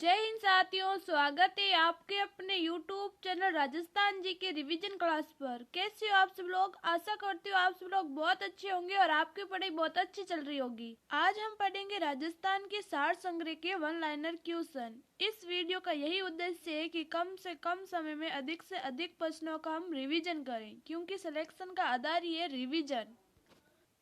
जय हिंद साथियों, स्वागत है आपके अपने YouTube चैनल राजस्थान जी के रिवीजन क्लास पर। कैसे हो आप सब लोग? आशा करती हूँ आप सब लोग बहुत अच्छे होंगे और आपकी पढ़ाई बहुत अच्छी चल रही होगी। आज हम पढ़ेंगे राजस्थान के सार संग्रह के वन लाइनर क्वेश्चन। इस वीडियो का यही उद्देश्य है कि कम से कम समय में अधिक से अधिक प्रश्नों का हम रिविजन करें, क्योंकि सिलेक्शन का आधार ही है रिविजन।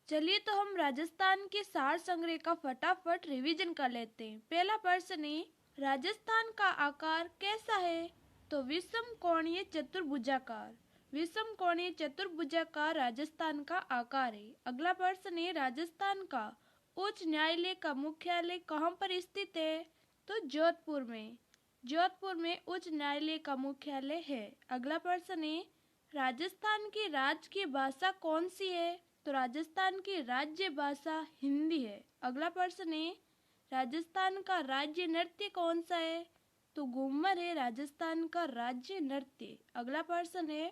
चलिए तो हम राजस्थान के सार संग्रह का फटाफट रिवीजन कर लेते हैं। पहला प्रश्न है, राजस्थान का आकार कैसा है? तो विषम कोणीय चतुर्भुजाकार। विषम कोणीय चतुर्भुजाकार राजस्थान का आकार है। अगला प्रश्न है, राजस्थान का उच्च न्यायालय का मुख्यालय कहाँ पर स्थित है? तो जोधपुर में। जोधपुर में उच्च न्यायालय का मुख्यालय है। अगला प्रश्न है, राजस्थान की राजकीय भाषा कौन सी है? तो राजस्थान की राज्य भाषा हिंदी है। अगला प्रश्न है, राजस्थान का राज्य नृत्य कौन सा है? तो घूमर है राजस्थान का राज्य नृत्य। अगला प्रश्न है,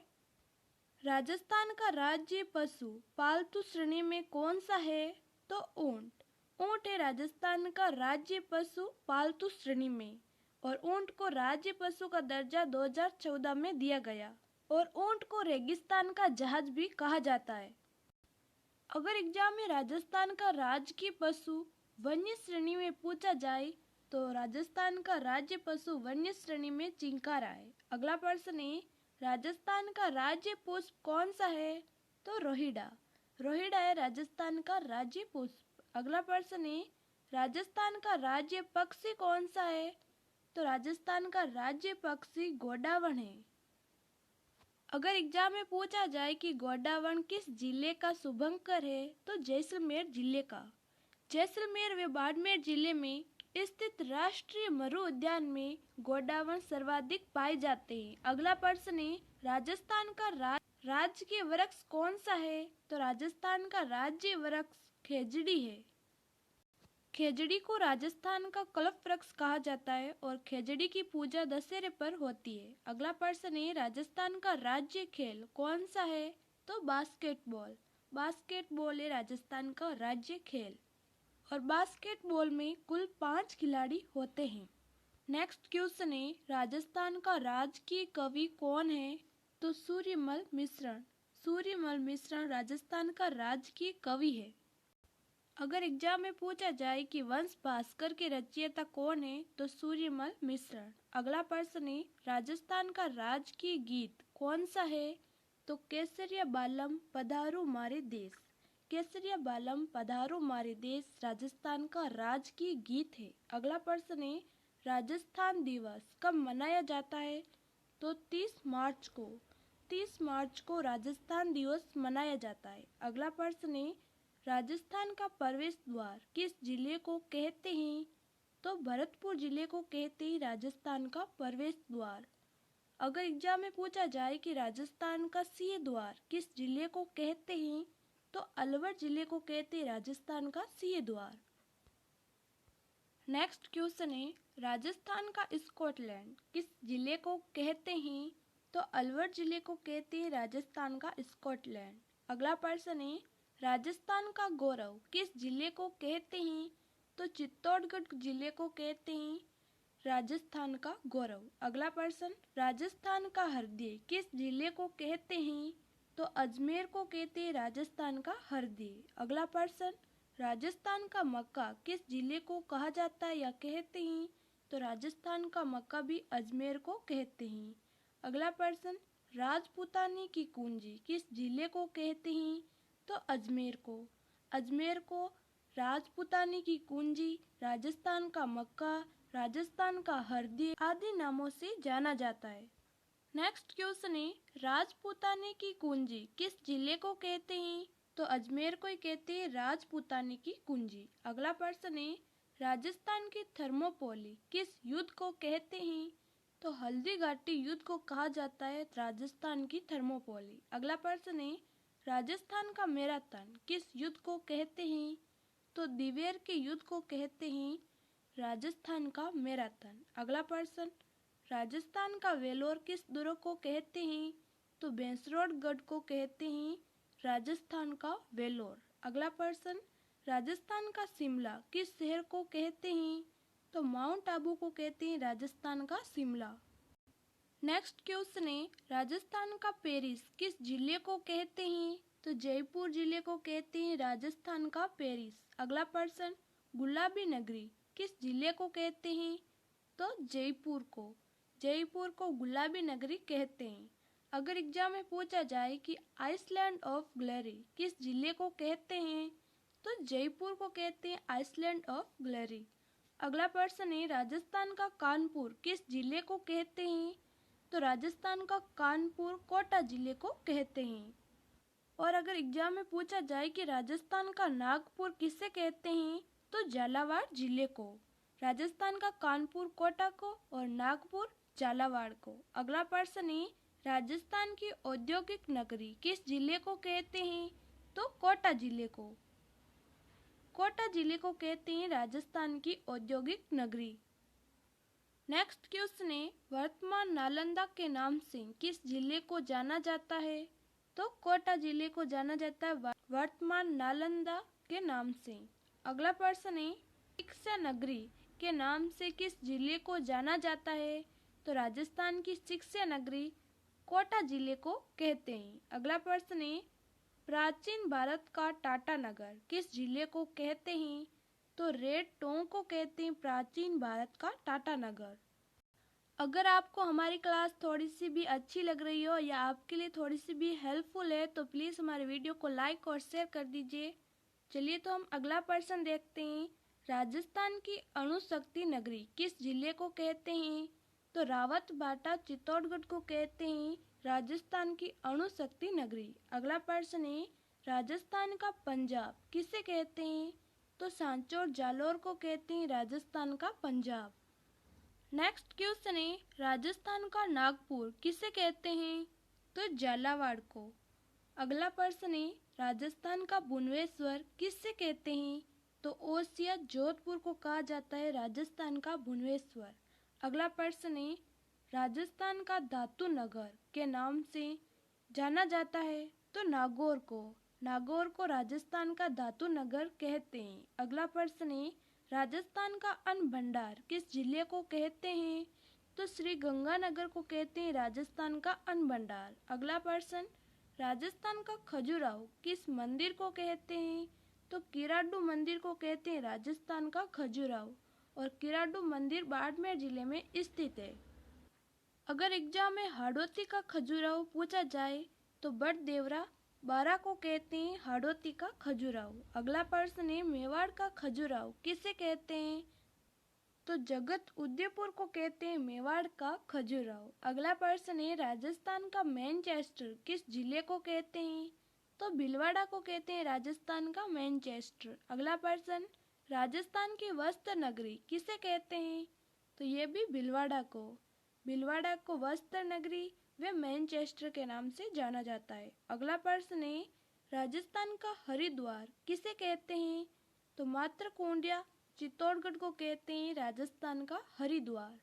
राजस्थान का राज्य पशु पालतू श्रेणी में कौन सा है? तो ऊंट। ऊंट है राजस्थान का राज्य पशु पालतू श्रेणी में, और ऊंट को राज्य पशु का दर्जा 2014 में दिया गया, और ऊंट को रेगिस्तान का जहाज भी कहा जाता है। अगर एग्जाम में राजस्थान का राजकीय पशु वन्य श्रेणी में पूछा जाए तो राजस्थान का राज्य पशु वन्य श्रेणी में चिंकारा है। अगला प्रश्न है, राजस्थान का राज्य पुष्प कौन सा है? तो रोहिड़ा। रोहिड़ा है राजस्थान का राज्य पुष्प। अगला प्रश्न है, राजस्थान का राज्य पक्षी कौन सा है? तो राजस्थान का राज्य पक्षी गोडावण है। अगर एग्जाम में पूछा जाए कि गोडावण किस जिले का शुभंकर है तो जैसलमेर जिले का। जैसलमेर व बाड़मेर जिले में स्थित राष्ट्रीय मरु उद्यान में गोडावण सर्वाधिक पाए जाते हैं। अगला प्रश्न है, राजस्थान का राजकीय वृक्ष कौन सा है? तो राजस्थान का राज्य वृक्ष खेजड़ी है। खेजड़ी को राजस्थान का कल्प वृक्ष कहा जाता है और खेजड़ी की पूजा दशहरे पर होती है। अगला प्रश्न है, राजस्थान का राज्य खेल कौन सा है? तो बास्केटबॉल। बास्केटबॉल है राजस्थान का राज्य खेल, और बास्केटबॉल में कुल 5 खिलाड़ी होते हैं। नेक्स्ट क्वेश्चन है, राजस्थान का राजकीय कवि कौन है? तो सूर्यमल मिश्रण। सूर्यमल मिश्रण राजस्थान का राजकीय कवि है। अगर एग्जाम में पूछा जाए कि वंश भास्कर के रचयिता कौन है तो सूर्यमल मिश्रण। अगला प्रश्न है, राजस्थान का राजकीय गीत कौन सा है? तो केसरिया बालम पधारो मारे देश। केसरिया बालम पधारो मारे देश राजस्थान का राजकीय गीत है। अगला प्रश्न है, राजस्थान दिवस कब मनाया जाता है? तो 30 मार्च को। 30 मार्च को राजस्थान दिवस मनाया जाता है। अगला प्रश्न है, राजस्थान का प्रवेश द्वार किस जिले को कहते हैं? तो भरतपुर जिले को कहते हैं राजस्थान का प्रवेश द्वार। अगर एग्जाम में पूछा जाए कि राजस्थान का सिंह द्वार किस जिले को कहते हैं तो अलवर जिले को कहते हैं राजस्थान का सिंह द्वार। नेक्स्ट क्वेश्चन है, राजस्थान का स्कॉटलैंड किस जिले को कहते हैं? तो अलवर जिले को कहते हैं राजस्थान का स्कॉटलैंड। अगला प्रश्न है, राजस्थान का गौरव किस जिले को कहते हैं? तो चित्तौड़गढ़ जिले को कहते हैं राजस्थान का गौरव। अगला प्रश्न, राजस्थान का हृदय किस जिले को कहते हैं? तो अजमेर को कहते हैं राजस्थान का हृदय। अगला प्रश्न, राजस्थान का मक्का किस जिले को कहा जाता है या कहते हैं? तो राजस्थान का मक्का भी अजमेर को कहते हैं। अगला प्रश्न, राजपूतानी की कुंजी किस जिले को कहते हैं? तो अजमेर को। अजमेर को राजपूतानी की कुंजी, राजस्थान का मक्का, राजस्थान का हृदय आदि नामों से जाना जाता है। नेक्स्ट क्वेश्चन है, राजपूतानी की कुंजी किस जिले को कहते हैं? तो अजमेर को ही कहते हैं राजपूतानी की कुंजी। अगला प्रश्न है, राजस्थान की थर्मोपोली किस युद्ध को कहते हैं? तो हल्दी घाटी युद्ध को कहा जाता है राजस्थान की थर्मोपोली। अगला प्रश्न है, राजस्थान का मैराथन किस युद्ध को कहते हैं? तो दिवेर के युद्ध को कहते हैं राजस्थान का मैराथन। अगला प्रश्न, राजस्थान का वेलोर किस दुर्ग को कहते हैं? तो बेंसरोडगढ़ को कहते हैं राजस्थान का वेलोर। अगला प्रश्न, राजस्थान का शिमला किस शहर को कहते हैं? तो माउंट आबू को कहते हैं राजस्थान का शिमला। नेक्स्ट क्वेश्चन है, राजस्थान का पेरिस किस जिले को कहते हैं? तो जयपुर जिले को कहते हैं राजस्थान का पेरिस। अगला प्रश्न, गुलाबी नगरी किस जिले को कहते हैं? तो जयपुर को गुलाबी नगरी कहते हैं। अगर एग्जाम में पूछा जाए कि आइसलैंड ऑफ ग्लोरी किस जिले को कहते हैं? तो जयपुर को कहते हैं आइसलैंड ऑफ ग्लोरी। अगला प्रश्न है, राजस्थान का कानपुर किस जिले को कहते हैं? तो राजस्थान का कानपुर कोटा जिले को कहते हैं। और अगर एग्जाम में पूछा जाए कि राजस्थान का नागपुर किसे कहते हैं? तो झालावाड़ जिले को। राजस्थान का कानपुर कोटा को और नागपुर झालावाड़ को। अगला प्रश्न है, राजस्थान की औद्योगिक नगरी किस जिले को कहते हैं? तो कोटा जिले को। कोटा जिले को कहते हैं राजस्थान की औद्योगिक नगरी। नेक्स्ट क्वेश्चन है, वर्तमान नालंदा के नाम से किस जिले को जाना जाता है? तो कोटा जिले को जाना जाता है वर्तमान नालंदा के नाम से। अगला प्रश्न है, शिक्षा नगरी के नाम से किस जिले को जाना जाता है? तो राजस्थान की शिक्षा नगरी कोटा जिले को कहते हैं। अगला प्रश्न है, प्राचीन भारत का टाटा नगर किस जिले को कहते हैं? तो रेड टोंक को कहते हैं प्राचीन भारत का टाटा नगर। अगर आपको हमारी क्लास थोड़ी सी भी अच्छी लग रही हो या आपके लिए थोड़ी सी भी हेल्पफुल है तो प्लीज़ हमारे वीडियो को लाइक और शेयर कर दीजिए। चलिए तो हम अगला प्रश्न देखते हैं, राजस्थान की अणुशक्ति नगरी किस जिले को कहते हैं? तो रावतबाटा चित्तौड़गढ़ को कहते हैं राजस्थान की अणुशक्ति नगरी। अगला प्रश्न है, राजस्थान का पंजाब किसे कहते हैं? तो सांचौर जालौर को कहते हैं राजस्थान का पंजाब। नेक्स्ट क्वेश्चन है, राजस्थान का नागपुर किसे कहते हैं? तो झालावाड़ को। अगला प्रश्न है, राजस्थान का भुवनेश्वर किससे कहते हैं? तो ओसिया जोधपुर को कहा जाता है राजस्थान का भुवनेश्वर। अगला प्रश्न है, राजस्थान का धातु नगर के नाम से जाना जाता है? तो नागौर को राजस्थान का धातु नगर कहते हैं। अगला प्रश्न है, राजस्थान का अन्न भंडार किस जिले को कहते हैं? तो श्री गंगानगर को कहते हैं राजस्थान का अन्न भंडार। अगला प्रश्न, राजस्थान का खजुराहो किस मंदिर को कहते हैं? तो किराडू मंदिर को कहते हैं राजस्थान का खजुराहो और किराडू मंदिर बाड़मेर जिले में स्थित है। अगर एग्जाम में हाड़ौती का खजुराहो पूछा जाए तो बड़देवरा बारा को कहते हैं हाड़ौती का खजुराहो। अगला प्रश्न है, मेवाड़ का खजुराहो किसे कहते हैं? तो जगत उदयपुर को कहते हैं मेवाड़ का खजुराहो। अगला प्रश्न है, राजस्थान का मैनचेस्टर किस जिले को कहते हैं? तो भीलवाड़ा को कहते हैं राजस्थान का मैनचेस्टर। अगला प्रश्न, राजस्थान की वस्त्र नगरी किसे कहते हैं? तो ये भी भीलवाड़ा को वस्त्र नगरी वे मैनचेस्टर के नाम से जाना जाता है। अगला प्रश्न है, राजस्थान का हरिद्वार किसे कहते हैं? तो मातृकुंडिया चित्तौड़गढ़ को कहते हैं राजस्थान का हरिद्वार।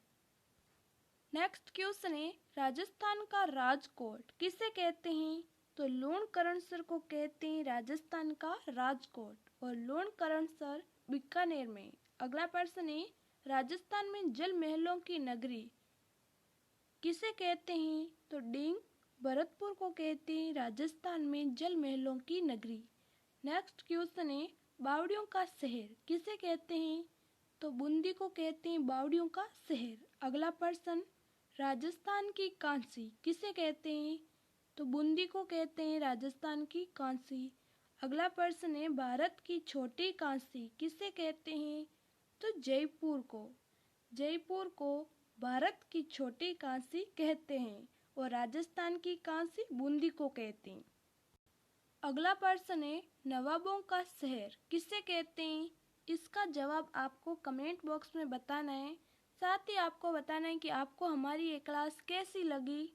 नेक्स्ट क्वेश्चन है, राजस्थान का राजकोट किसे कहते हैं? तो लूणकरणसर को कहते हैं राजस्थान का राजकोट और लूणकरणसर बीकानेर में। अगला प्रश्न है, राजस्थान में जल महलों की नगरी किसे कहते हैं? तो डींग भरतपुर को कहते हैं राजस्थान में जल महलों की नगरी। नेक्स्ट क्वेश्चन है, बावड़ियों का शहर किसे कहते हैं? तो बूंदी को कहते हैं बावड़ियों का शहर। अगला प्रश्न, राजस्थान की कांसी किसे कहते हैं? तो बूंदी को कहते हैं राजस्थान की कांसी। अगला प्रश्न है, भारत की छोटी कांसी किसे कहते हैं? तो जयपुर को भारत की छोटी कांसी कहते हैं और राजस्थान की कांसी बूंदी को कहते हैं। अगला प्रश्न है, नवाबों का शहर किसे कहते हैं? इसका जवाब आपको कमेंट बॉक्स में बताना है। साथ ही आपको बताना है कि आपको हमारी ये क्लास कैसी लगी।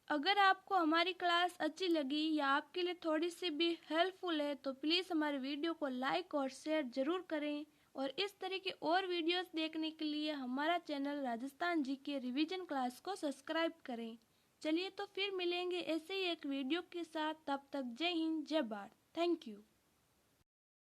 अगर आपको हमारी क्लास अच्छी लगी या आपके लिए थोड़ी सी भी हेल्पफुल है तो प्लीज़ हमारे वीडियो को लाइक और शेयर ज़रूर करें और इस तरह के और वीडियोस देखने के लिए हमारा channel Rajasthan GK revision class को सब्सक्राइब करें। चलिए तो फिर मिलेंगे ऐसे ही एक वीडियो के साथ, तब तक जय हिंद जय भारत। Thank you.